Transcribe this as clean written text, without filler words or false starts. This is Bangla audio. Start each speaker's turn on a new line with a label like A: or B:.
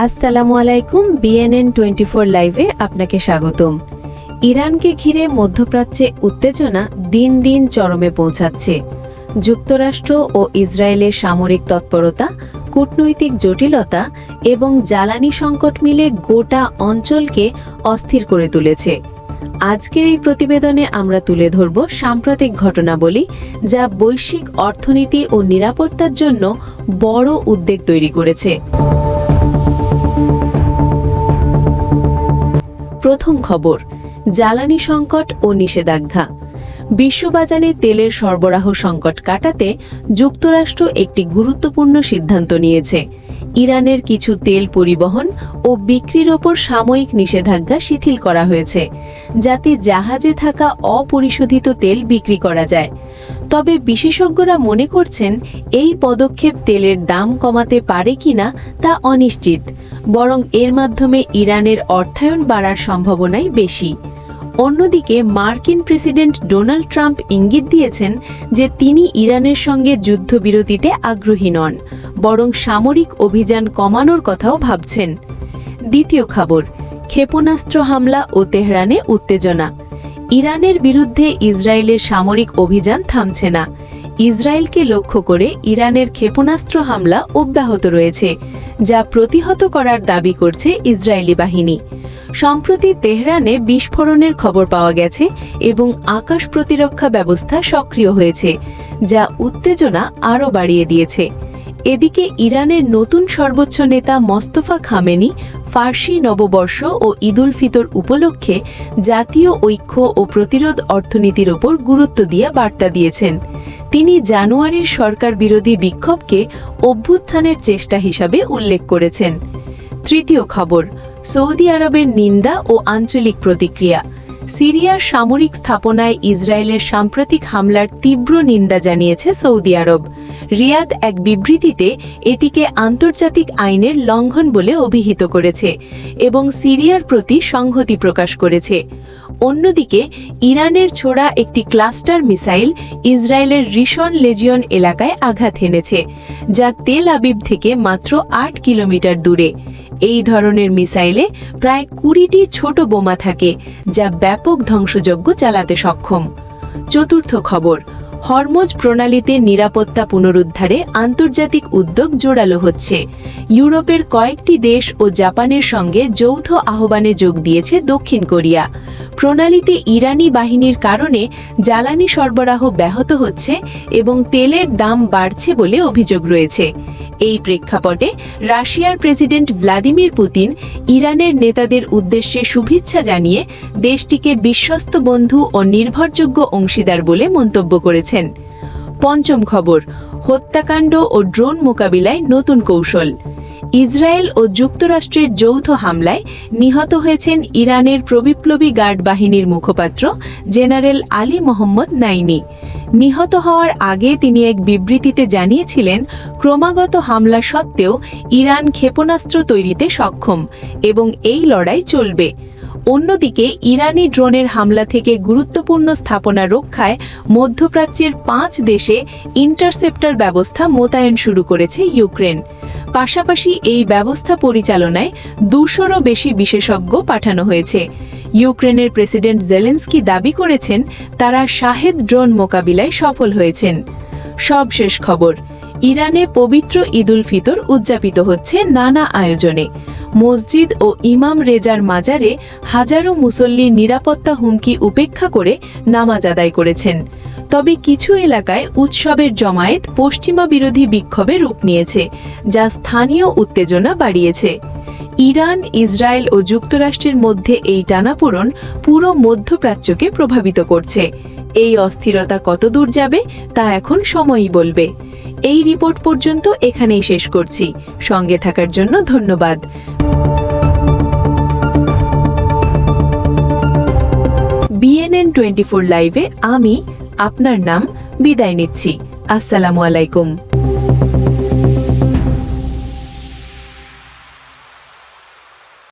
A: আসসালামু আলাইকুম। বিএনএন 24 লাইভে আপনাকে স্বাগতম। ইরানকে ঘিরে মধ্যপ্রাচ্যে উত্তেজনা দিন দিন চরমে পৌঁছাচ্ছে। যুক্তরাষ্ট্র ও ইসরায়েলের সামরিক তৎপরতা, কূটনৈতিক জটিলতা এবং জ্বালানি সংকট মিলে গোটা অঞ্চলকে অস্থির করে তুলেছে। আজকের এই প্রতিবেদনে আমরা তুলে ধরব সাম্প্রতিক ঘটনাবলী, যা বৈশ্বিক অর্থনীতি ও নিরাপত্তার জন্য বড় উদ্বেগ তৈরি করেছে। প্রথম খবর, জ্বালানি সংকট ও নিষেধাজ্ঞা। বিশ্ববাজারে তেলের সরবরাহ সংকট কাটাতে যুক্তরাষ্ট্র একটি গুরুত্বপূর্ণ সিদ্ধান্ত নিয়েছে। ইরানের কিছু তেল পরিবহন ও বিক্রির ওপর সাময়িক নিষেধাজ্ঞা শিথিল করা হয়েছে, যাতে জাহাজে থাকা অপরিশোধিত তেল বিক্রি করা যায়। তবে বিশেষজ্ঞরা মনে করছেন এই পদক্ষেপ তেলের দাম কমাতে পারে কিনা তা অনিশ্চিত, বরং এর মাধ্যমে ইরানের অর্থায়ন বাড়ার সম্ভাবনাই বেশি। অন্যদিকে মার্কিন প্রেসিডেন্ট ডোনাল্ড ট্রাম্প ইঙ্গিত দিয়েছেন যে তিনি ইরানের সঙ্গে যুদ্ধবিরতিতে আগ্রহী নন, বরং সামরিক অভিযান কমানোর কথাও ভাবছেন। দ্বিতীয় খবর, ক্ষেপণাস্ত্র হামলা ও তেহরানে উত্তেজনা। ইরানের বিরুদ্ধে ইসরায়েলের সামরিক অভিযান থামছে না। ইসরায়েলকে লক্ষ্য করে ইরানের ক্ষেপণাস্ত্র হামলা অব্যাহত রয়েছে, যা প্রতিহত করার দাবি করছে ইসরায়েলি বাহিনী। সম্প্রতি তেহরানে বিস্ফোরণের খবর পাওয়া গেছে এবং আকাশ প্রতিরক্ষা ব্যবস্থা সক্রিয় হয়েছে, যা উত্তেজনা আরও বাড়িয়ে দিয়েছে। এদিকে ইরানের নতুন সর্বোচ্চ নেতা মোস্তফা খামেনি ফার্সি নববর্ষ ও ঈদুল ফিতর উপলক্ষে জাতীয় ঐক্য ও প্রতিরোধ অর্থনীতির ওপর গুরুত্ব দিয়ে বার্তা দিয়েছেন। তিনি জানুয়ারির সরকার বিরোধী বিক্ষোভকে অভ্যুত্থানের চেষ্টা হিসাবে উল্লেখ করেছেন। তৃতীয় খবর, সৌদি আরবের নিন্দা ও আঞ্চলিক প্রতিক্রিয়া। সিরিয়ার সামরিক স্থাপনায় ইসরায়েলের সাম্প্রতিক হামলার তীব্র নিন্দা জানিয়েছে সৌদি আরব। রিয়াদ এক বিবৃতিতে এটিকে আন্তর্জাতিক আইনের লঙ্ঘন বলে অভিহিত করেছে এবং সিরিয়ার প্রতি সংহতি প্রকাশ করেছে। অন্যদিকে ইরানের ছোড়া একটি ক্লাস্টার মিসাইল ইসরায়েলের রিশন লেজিয়ন এলাকায় আঘাত হেনেছে, যা তেল আবিব থেকে মাত্র 8 কিলোমিটার দূরে। এই ধরনের মিসাইলে প্রায় 20টি ছোট বোমা থাকে, যা ব্যাপক ধ্বংসযজ্ঞ চালাতে সক্ষম। চতুর্থ খবর, হরমুজ প্রণালীতে নিরাপত্তা পুনরুদ্ধারে আন্তর্জাতিক উদ্যোগ জোরালো হচ্ছে। ইউরোপের কয়েকটি দেশ ও জাপানের সঙ্গে যৌথ আহ্বানে যোগ দিয়েছে দক্ষিণ কোরিয়া। প্রণালীতে ইরানি বাহিনীর কারণে জ্বালানি সরবরাহ ব্যাহত হচ্ছে এবং তেলের দাম বাড়ছে বলে অভিযোগ রয়েছে। এই প্রেক্ষাপটে রাশিয়ার প্রেসিডেন্ট ভ্লাদিমির পুতিন ইরানের নেতাদের উদ্দেশ্যে শুভেচ্ছা জানিয়ে দেশটিকে বিশ্বস্ত বন্ধু ও নির্ভরযোগ্য অংশীদার বলে মন্তব্য করেছেন। পঞ্চম খবর, হত্যাকাণ্ড ও ড্রোন মোকাবিলায় নতুন কৌশল। ইসরায়েল ও যুক্তরাষ্ট্রের যৌথ হামলায় নিহত হয়েছেন ইরানের প্রবিপ্লবী গার্ড বাহিনীর মুখপাত্র জেনারেল আলী মোহাম্মদ নাইনি। নিহত হওয়ার আগে তিনি এক বিবৃতিতে জানিয়েছিলেন, ক্রমাগত হামলা সত্ত্বেও ইরান ক্ষেপণাস্ত্র তৈরিতে সক্ষম এবং এই লড়াই চলবে। অন্যদিকে ইরানি ড্রোনের হামলা থেকে গুরুত্বপূর্ণ স্থাপনা রক্ষায় মধ্যপ্রাচ্যের 5 দেশে ইন্টারসেপ্টর ব্যবস্থা মোতায়েন শুরু করেছে ইউক্রেন। পাশাপাশি এই ব্যবস্থা পরিচালনায় 200-রও বেশি বিশেষজ্ঞ পাঠানো হয়েছে। ইউক্রেনের প্রেসিডেন্ট জেলেনস্কি দাবি করেছেন তারা শাহেদ ড্রোন মোকাবিলায় সফল হয়েছেন। সবশেষ খবর, ইরানে পবিত্র ঈদুল ফিতর উদযাপিত হচ্ছে নানা আয়োজনে। মসজিদ ও ইমাম রেজার মাজারে হাজারো মুসল্লি নিরাপত্তা হুমকি উপেক্ষা করে নামাজ আদায় করেছেন। তবে কিছু এলাকায় উৎসবের জমায়েত পশ্চিমা বিরোধী বিক্ষোভে রূপ নিয়েছে, যা স্থানীয় উত্তেজনা বাড়িয়েছে। ইরান, ইসরায়েল ও যুক্তরাষ্ট্রের মধ্যে এই টানাপোড়েন পুরো মধ্যপ্রাচ্যকে প্রভাবিত করছে। এই অস্থিরতা কতদূর যাবে তা এখন সময়ই বলবে। এই রিপোর্ট পর্যন্ত এখানেই শেষ করছি। সঙ্গে থাকার জন্য ধন্যবাদ। বিএনএন 24 লাইভে আমি আপনার নাম বিদায় নিচ্ছি। আসসালামু আলাইকুম।